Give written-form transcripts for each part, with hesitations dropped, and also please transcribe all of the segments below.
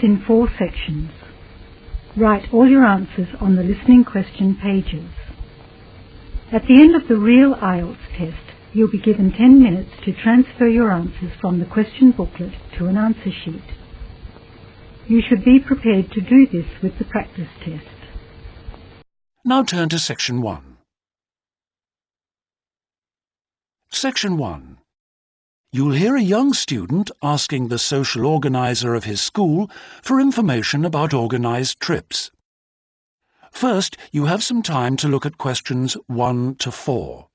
is in 4 sections. Write all your answers on the listening question pages. At the end of the real Ielts test, you'll be given 10 minutes to transfer your answers from the question booklet to an answer sheet. You should be prepared to do this with the practice test. Now turn to Section 1. Section 1. You'll hear a young student asking the social organiser of his school for information about organised trips. First, you have some time to look at questions 1 to 4.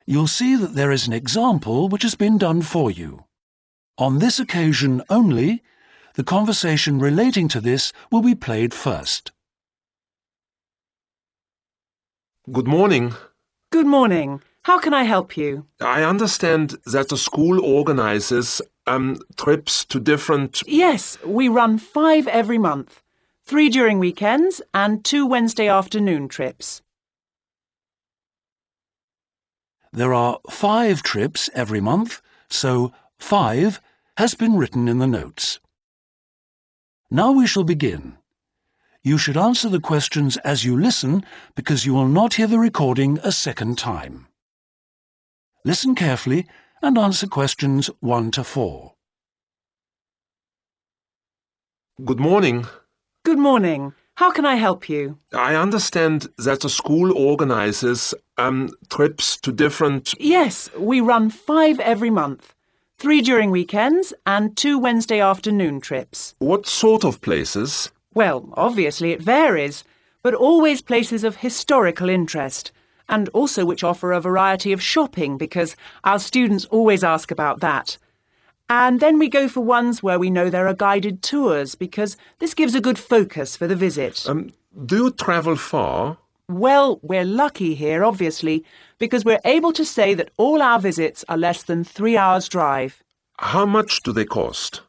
You'll see that there is an example which has been done for you. On this occasion only, the conversation relating to this will be played first. Good morning. Good morning. How can I help you? I understand that the school organizes trips to different... Yes, we run 5 every month. 3 during weekends and 2 Wednesday afternoon trips. There are 5 trips every month, so 5 has been written in the notes. Now we shall begin. You should answer the questions as you listen because you will not hear the recording a second time. Listen carefully and answer questions 1 to 4. Good morning. Good morning. How can I help you? I understand that the school organizes trips to different... Yes, we run 5 every month. 3 during weekends and 2 Wednesday afternoon trips. What sort of places? Well, obviously it varies, but always places of historical interest, and also which offer a variety of shopping because our students always ask about that. And then we go for ones where we know there are guided tours because this gives a good focus for the visit. Do you travel far? Well, we're lucky here, obviously, because we're able to say that all our visits are less than 3 hours' drive. How much do they cost?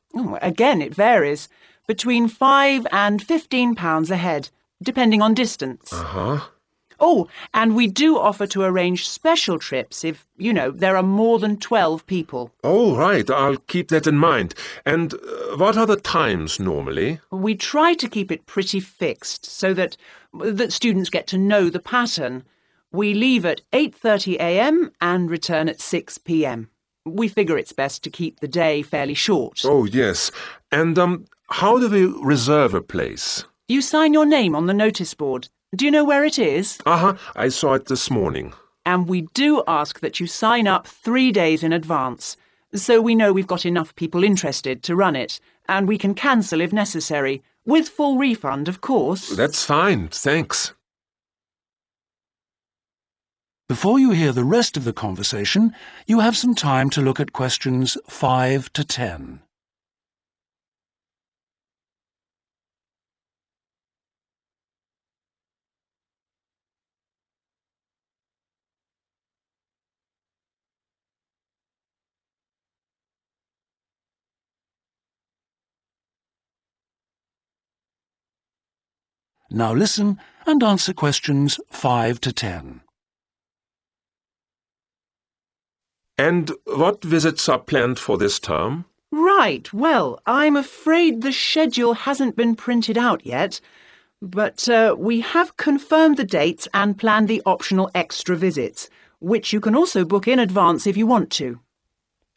Again, it varies. Between £5 and £15 a head, depending on distance. Uh-huh. Oh, and we do offer to arrange special trips if, there are more than 12 people. Oh, right. I'll keep that in mind. And what are the times normally? We try to keep it pretty fixed so that students get to know the pattern. We leave at 8:30 a.m. and return at 6 p.m. We figure it's best to keep the day fairly short. Oh, yes. And how do we reserve a place? You sign your name on the notice board. Do you know where it is? I saw it this morning. And we do ask that you sign up 3 days in advance, so we know we've got enough people interested to run it, and we can cancel if necessary, with full refund, of course. That's fine, thanks. Before you hear the rest of the conversation, you have some time to look at questions 5 to 10. Now listen and answer questions 5 to 10. And what visits are planned for this term? Right, well, I'm afraid the schedule hasn't been printed out yet, but we have confirmed the dates and planned the optional extra visits, which you can also book in advance if you want to.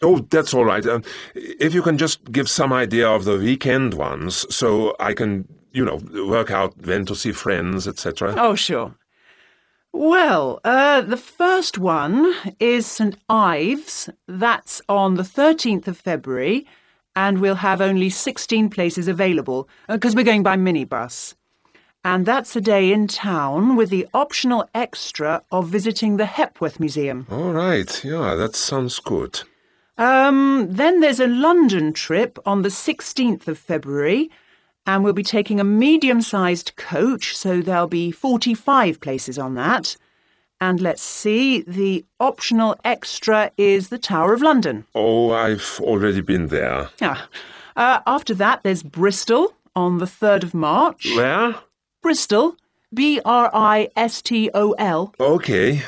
Oh, that's all right. If you can just give some idea of the weekend ones, so I can, work out when to see friends, etc. Oh, sure. Well, the first one is St Ives. That's on the 13th of February, and we'll have only 16 places available, because we're going by minibus. And that's a day in town with the optional extra of visiting the Hepworth Museum. All right, yeah, that sounds good. Then there's a London trip on the 16th of February, and we'll be taking a medium-sized coach, so there'll be 45 places on that. And let's see, the optional extra is the Tower of London. Oh, I've already been there. After that, there's Bristol on the 3rd of March. Where? Bristol, Bristol. Okay.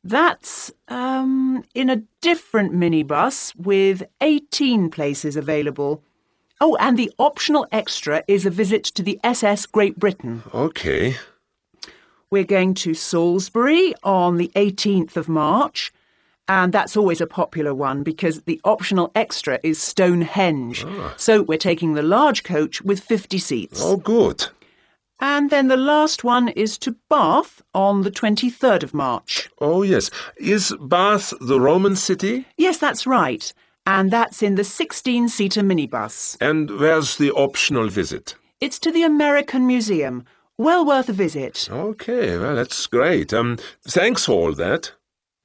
That's in a different minibus with 18 places available. Oh, and the optional extra is a visit to the SS Great Britain. Okay. We're going to Salisbury on the 18th of March, and that's always a popular one because the optional extra is Stonehenge. So we're taking the large coach with 50 seats. Oh, good. And then the last one is to Bath on the 23rd of March. Oh, yes. Is Bath the Roman city? Yes, that's right. And that's in the 16-seater minibus. And where's the optional visit? It's to the American Museum. Well worth a visit. Okay, well, that's great. Thanks for all that.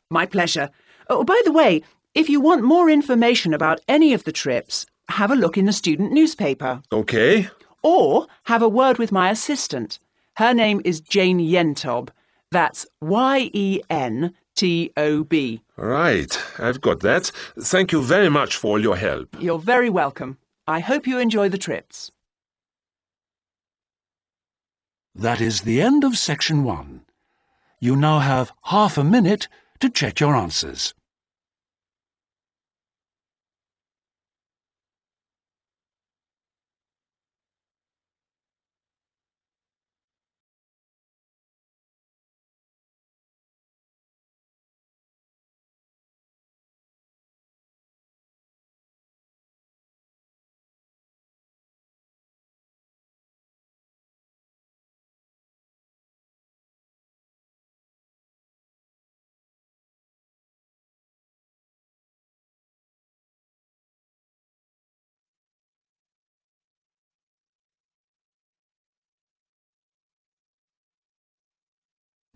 My pleasure. Oh, by the way, if you want more information about any of the trips, have a look in the student newspaper. Okay. Or have a word with my assistant. Her name is Jane Yentob. That's Yentob. Right, I've got that. Thank you very much for all your help. You're very welcome. I hope you enjoy the trips. That is the end of section 1. You now have half a minute to check your answers.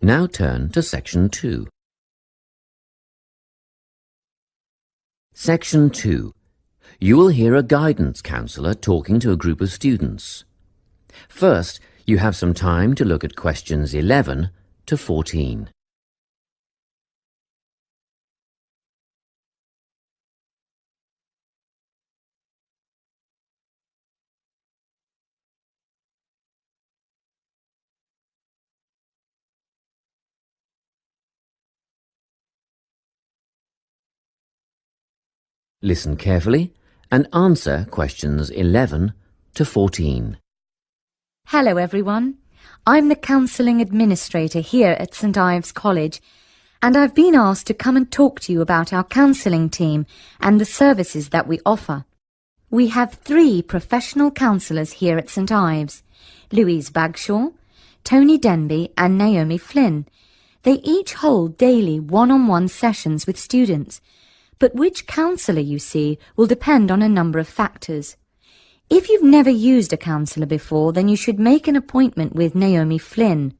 Now turn to Section 2. Section 2. You will hear a guidance counsellor talking to a group of students. First, you have some time to look at questions 11 to 14. Listen carefully and answer questions 11 to 14. Hello everyone. I'm the Counselling Administrator here at St Ives College, and I've been asked to come and talk to you about our counselling team and the services that we offer. We have 3 professional counsellors here at St Ives, Louise Bagshaw, Tony Denby and Naomi Flynn. They each hold daily one-on-one sessions with students, but which counsellor you see will depend on a number of factors. If you've never used a counsellor before, then you should make an appointment with Naomi Flynn.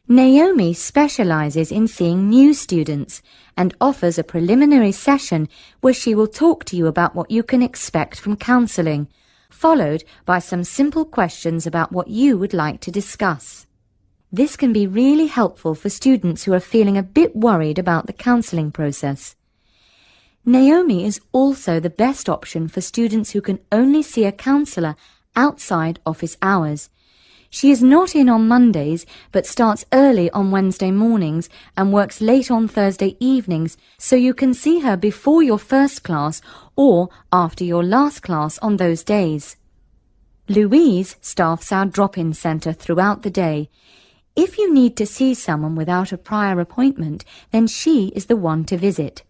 Naomi specialises in seeing new students and offers a preliminary session where she will talk to you about what you can expect from counselling, followed by some simple questions about what you would like to discuss. This can be really helpful for students who are feeling a bit worried about the counselling process. Naomi is also the best option for students who can only see a counsellor outside office hours. She is not in on Mondays, but starts early on Wednesday mornings and works late on Thursday evenings, so you can see her before your first class or after your last class on those days. Louise staffs our drop-in centre throughout the day. If you need to see someone without a prior appointment, then she is the one to visit.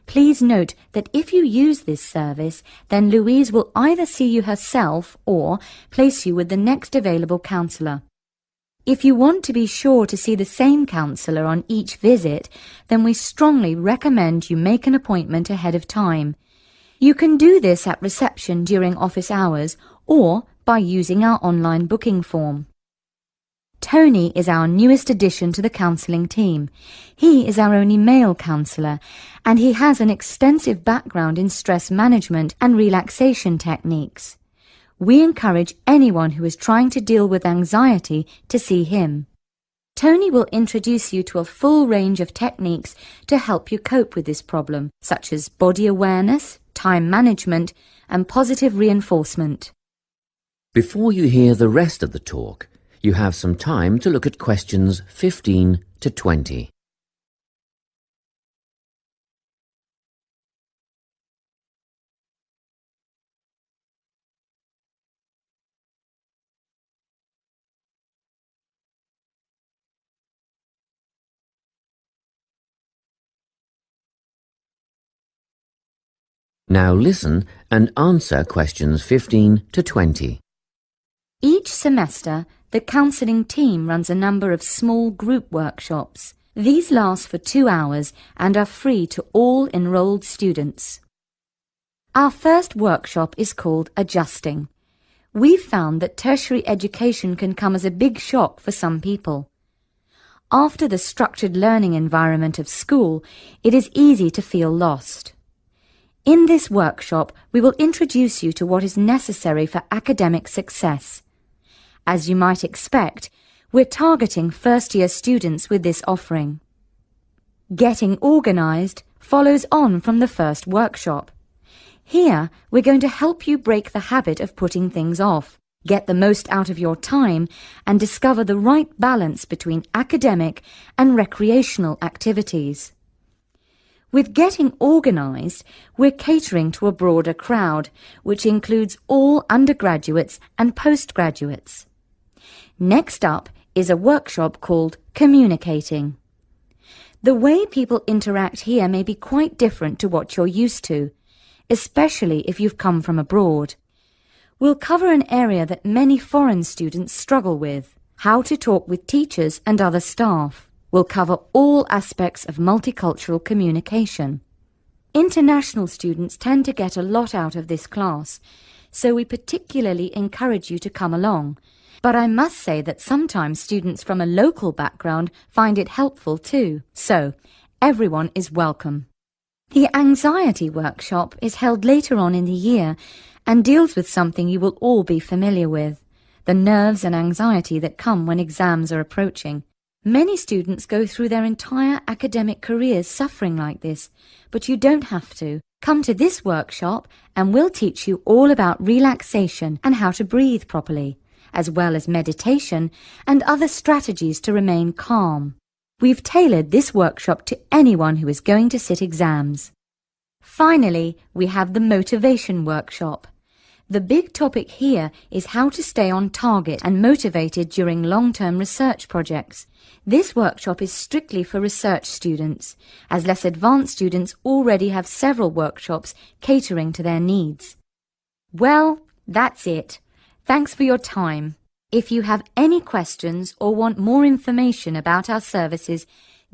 Please note that if you use this service, then Louise will either see you herself or place you with the next available counsellor. If you want to be sure to see the same counsellor on each visit, then we strongly recommend you make an appointment ahead of time. You can do this at reception during office hours or by using our online booking form. Tony is our newest addition to the counselling team. He is our only male counsellor, and he has an extensive background in stress management and relaxation techniques. We encourage anyone who is trying to deal with anxiety to see him. Tony will introduce you to a full range of techniques to help you cope with this problem, such as body awareness, time management, and positive reinforcement. Before you hear the rest of the talk, you have some time to look at questions 15 to 20. Now listen and answer questions 15 to 20. Each semester, the counselling team runs a number of small group workshops. These last for 2 hours and are free to all enrolled students. Our first workshop is called Adjusting. We've found that tertiary education can come as a big shock for some people. After the structured learning environment of school, it is easy to feel lost. In this workshop, we will introduce you to what is necessary for academic success. As you might expect, we're targeting first-year students with this offering. Getting organised follows on from the first workshop. Here, we're going to help you break the habit of putting things off, get the most out of your time, and discover the right balance between academic and recreational activities. With Getting Organised, we're catering to a broader crowd, which includes all undergraduates and postgraduates. Next up is a workshop called Communicating. The way people interact here may be quite different to what you're used to, especially if you've come from abroad. We'll cover an area that many foreign students struggle with: how to talk with teachers and other staff. We'll cover all aspects of multicultural communication. International students tend to get a lot out of this class, so we particularly encourage you to come along. But I must say that sometimes students from a local background find it helpful too, so everyone is welcome. The anxiety workshop is held later on in the year and deals with something you will all be familiar with: the nerves and anxiety that come when exams are approaching. Many students go through their entire academic careers suffering like this, but you don't have to. Come to this workshop and we'll teach you all about relaxation and how to breathe properly, as well as meditation and other strategies to remain calm. We've tailored this workshop to anyone who is going to sit exams. Finally, we have the motivation workshop. The big topic here is how to stay on target and motivated during long-term research projects. This workshop is strictly for research students, as less advanced students already have several workshops catering to their needs. Well, that's it. Thanks for your time. If you have any questions or want more information about our services,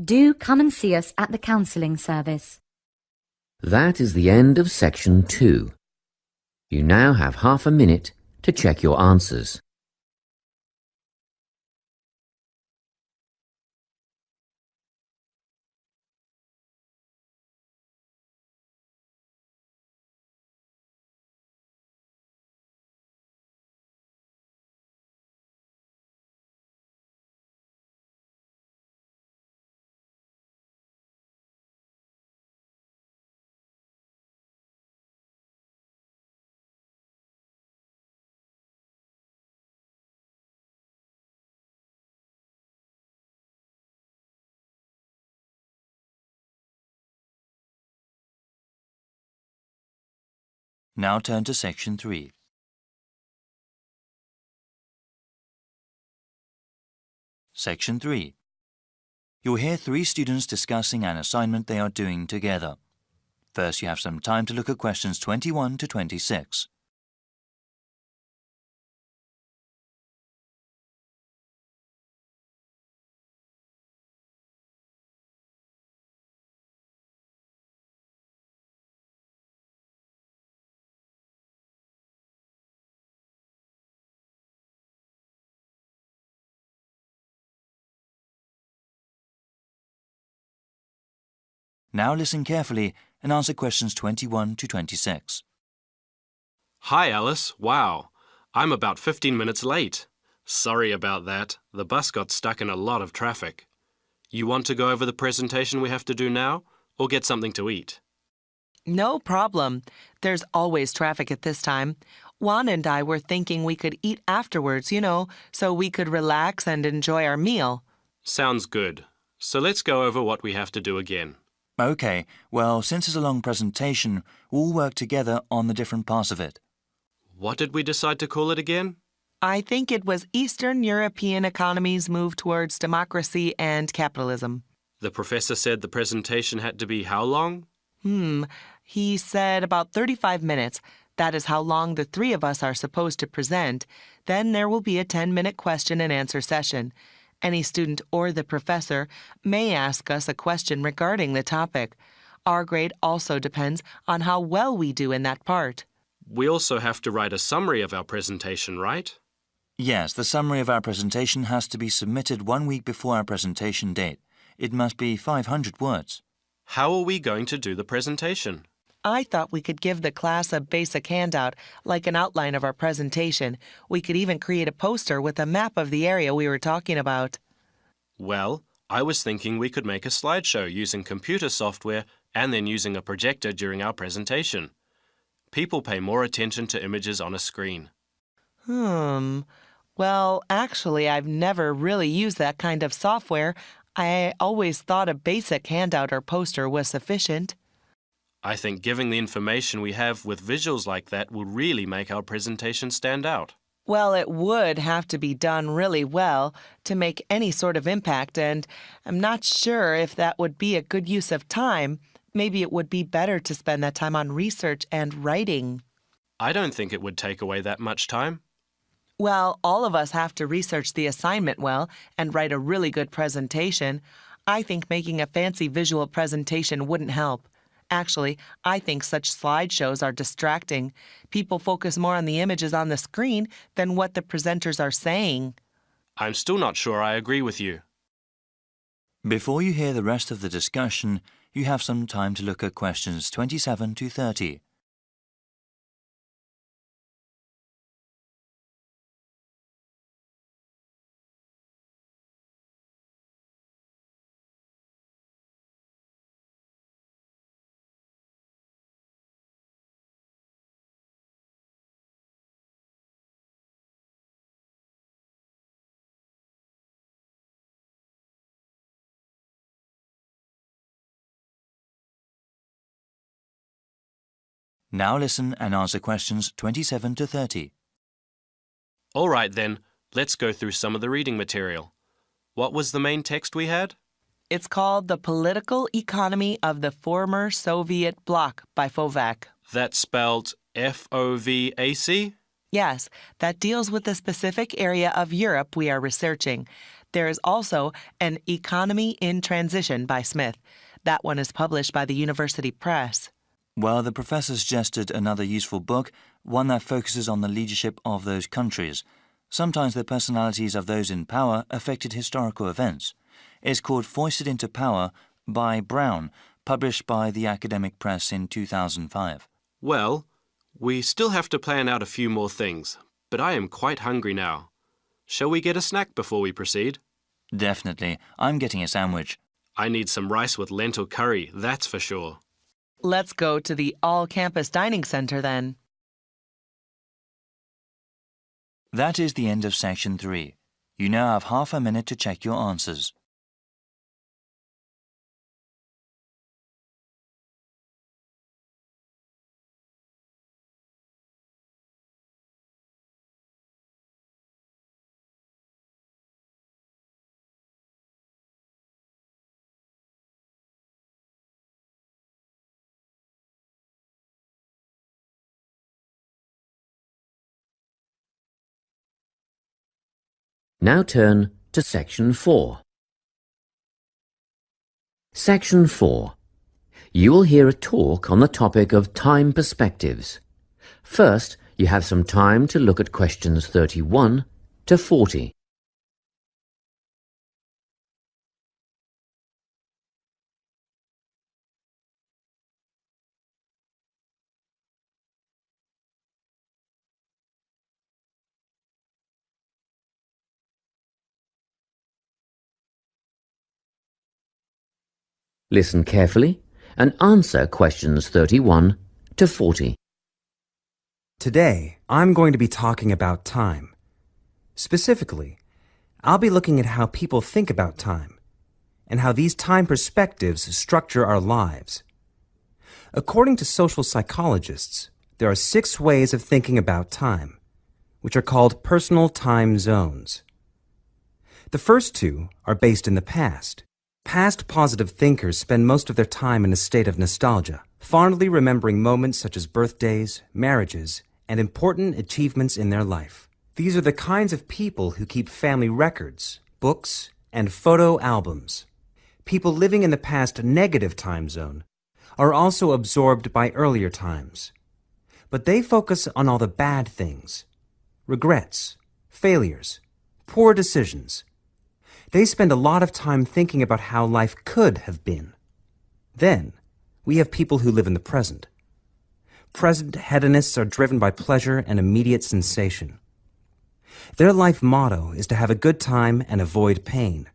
do come and see us at the counselling service. That is the end of section 2. You now have half a minute to check your answers. Now turn to section 3. Section 3. You'll hear 3 students discussing an assignment they are doing together. First, you have some time to look at questions 21 to 26. Now listen carefully and answer questions 21 to 26. Hi, Alice. Wow. I'm about 15 minutes late. Sorry about that. The bus got stuck in a lot of traffic. You want to go over the presentation we have to do now, or get something to eat? No problem. There's always traffic at this time. Juan and I were thinking we could eat afterwards, so we could relax and enjoy our meal. Sounds good. So let's go over what we have to do again. OK, well, since it's a long presentation, we'll work together on the different parts of it. What did we decide to call it again? I think it was Eastern European economies move towards democracy and capitalism. The professor said the presentation had to be how long? He said about 35 minutes. That is how long the three of us are supposed to present. Then there will be a 10-minute question and answer session. Any student or the professor may ask us a question regarding the topic. Our grade also depends on how well we do in that part. We also have to write a summary of our presentation, right? Yes, the summary of our presentation has to be submitted 1 week before our presentation date. It must be 500 words. How are we going to do the presentation? I thought we could give the class a basic handout, like an outline of our presentation. We could even create a poster with a map of the area we were talking about. Well, I was thinking we could make a slideshow using computer software and then using a projector during our presentation. People pay more attention to images on a screen. Well, actually, I've never really used that kind of software. I always thought a basic handout or poster was sufficient. I think giving the information we have with visuals like that will really make our presentation stand out. Well, it would have to be done really well to make any sort of impact, and I'm not sure if that would be a good use of time. Maybe it would be better to spend that time on research and writing. I don't think it would take away that much time. Well, all of us have to research the assignment well and write a really good presentation. I think making a fancy visual presentation wouldn't help. Actually, I think such slideshows are distracting. People focus more on the images on the screen than what the presenters are saying. I'm still not sure I agree with you. Before you hear the rest of the discussion, you have some time to look at questions 27 to 30. Now listen and answer questions 27 to 30. All right then, let's go through some of the reading material. What was the main text we had? It's called The Political Economy of the Former Soviet Bloc by Fovac. That's spelled F-O-V-A-C? Yes, that deals with the specific area of Europe we are researching. There is also An Economy in Transition by Smith. That one is published by the University Press. Well, the professor suggested another useful book, one that focuses on the leadership of those countries. Sometimes the personalities of those in power affected historical events. It's called Foisted into Power by Brown, published by the Academic Press in 2005. Well, we still have to plan out a few more things, but I am quite hungry now. Shall we get a snack before we proceed? Definitely. I'm getting a sandwich. I need some rice with lentil curry, that's for sure. Let's go to the all-campus dining center then. That is the end of section 3. You now have half a minute to check your answers. Now turn to Section 4. Section 4. You will hear a talk on the topic of time perspectives. First, you have some time to look at questions 31 to 40. Listen carefully and answer questions 31 to 40. Today, I'm going to be talking about time. Specifically, I'll be looking at how people think about time and how these time perspectives structure our lives. According to social psychologists, there are 6 ways of thinking about time, which are called personal time zones. The first 2 are based in the past. Past positive thinkers spend most of their time in a state of nostalgia, fondly remembering moments such as birthdays, marriages, and important achievements in their life. These are the kinds of people who keep family records, books, and photo albums. People living in the past negative time zone are also absorbed by earlier times. But they focus on all the bad things, regrets, failures, poor decisions. They spend a lot of time thinking about how life could have been. Then, we have people who live in the present. Present hedonists are driven by pleasure and immediate sensation. Their life motto is to have a good time and avoid pain.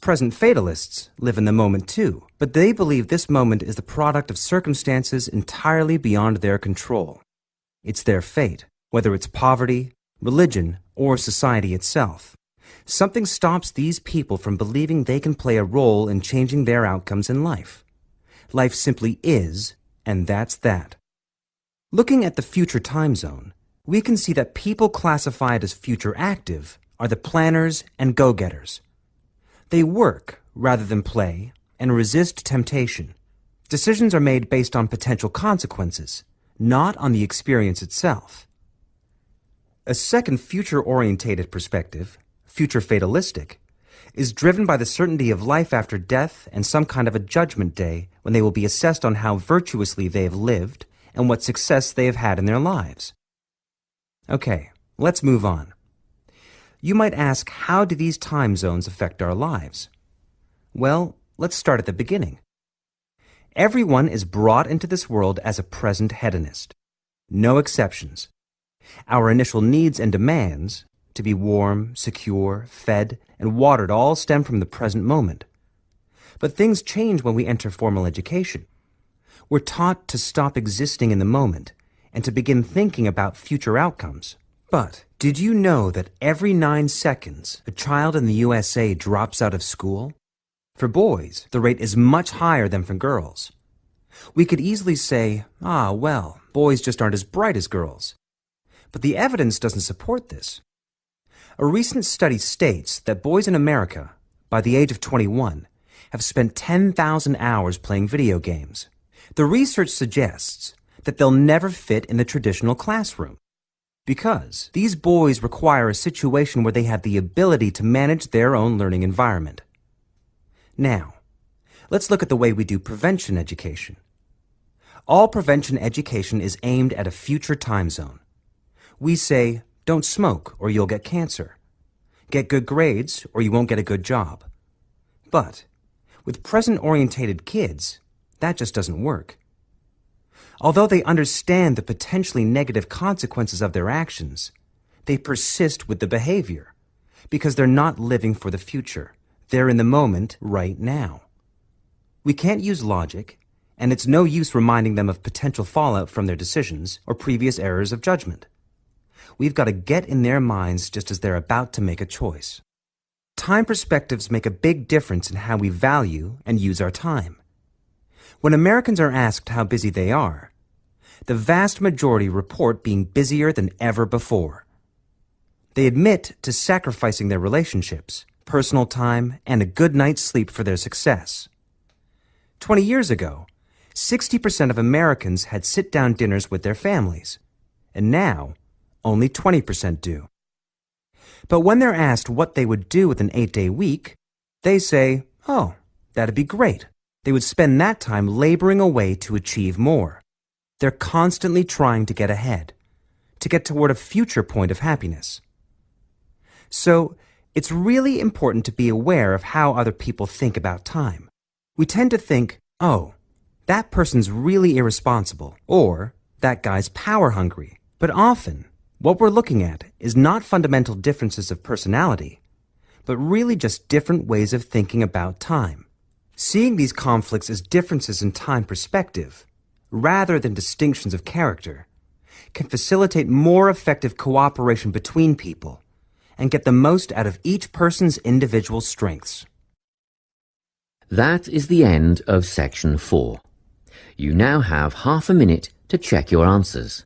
Present fatalists live in the moment too, but they believe this moment is the product of circumstances entirely beyond their control. It's their fate, whether it's poverty, religion, or society itself. Something stops these people from believing they can play a role in changing their outcomes in life. Life simply is, and that's that. Looking at the future time zone, we can see that people classified as future active are the planners and go-getters. They work rather than play and resist temptation. Decisions are made based on potential consequences, not on the experience itself. A second future-orientated perspective, future fatalistic, is driven by the certainty of life after death and some kind of a judgment day when they will be assessed on how virtuously they have lived and what success they have had in their lives. Okay, let's move on. You might ask, how do these time zones affect our lives? Well, let's start at the beginning. Everyone is brought into this world as a present hedonist. No exceptions. Our initial needs and demands, to be warm, secure, fed, and watered, all stem from the present moment. But things change when we enter formal education. We're taught to stop existing in the moment and to begin thinking about future outcomes. But did you know that every 9 seconds a child in the USA drops out of school? For boys, the rate is much higher than for girls. We could easily say, well, boys just aren't as bright as girls. But the evidence doesn't support this. A recent study states that boys in America, by the age of 21, have spent 10,000 hours playing video games. The research suggests that they'll never fit in the traditional classroom, because these boys require a situation where they have the ability to manage their own learning environment. Now, let's look at the way we do prevention education. All prevention education is aimed at a future time zone. We say, don't smoke or you'll get cancer. Get good grades or you won't get a good job. But with present-orientated kids, that just doesn't work. Although they understand the potentially negative consequences of their actions, they persist with the behavior because they're not living for the future. They're in the moment right now. We can't use logic, and it's no use reminding them of potential fallout from their decisions or previous errors of judgment. We've got to get in their minds just as they're about to make a choice. Time perspectives make a big difference in how we value and use our time. When Americans are asked how busy they are, the vast majority report being busier than ever before. They admit to sacrificing their relationships, personal time, and a good night's sleep for their success. 20 years ago, 60% of Americans had sit-down dinners with their families, and now only 20% do. But when they're asked what they would do with an 8-day week, they say, that'd be great. They would spend that time laboring away to achieve more. They're constantly trying to get ahead, to get toward a future point of happiness. So, it's really important to be aware of how other people think about time. We tend to think, that person's really irresponsible, or that guy's power-hungry. But often, what we're looking at is not fundamental differences of personality, but really just different ways of thinking about time. Seeing these conflicts as differences in time perspective, rather than distinctions of character, can facilitate more effective cooperation between people and get the most out of each person's individual strengths. That is the end of section 4. You now have half a minute to check your answers.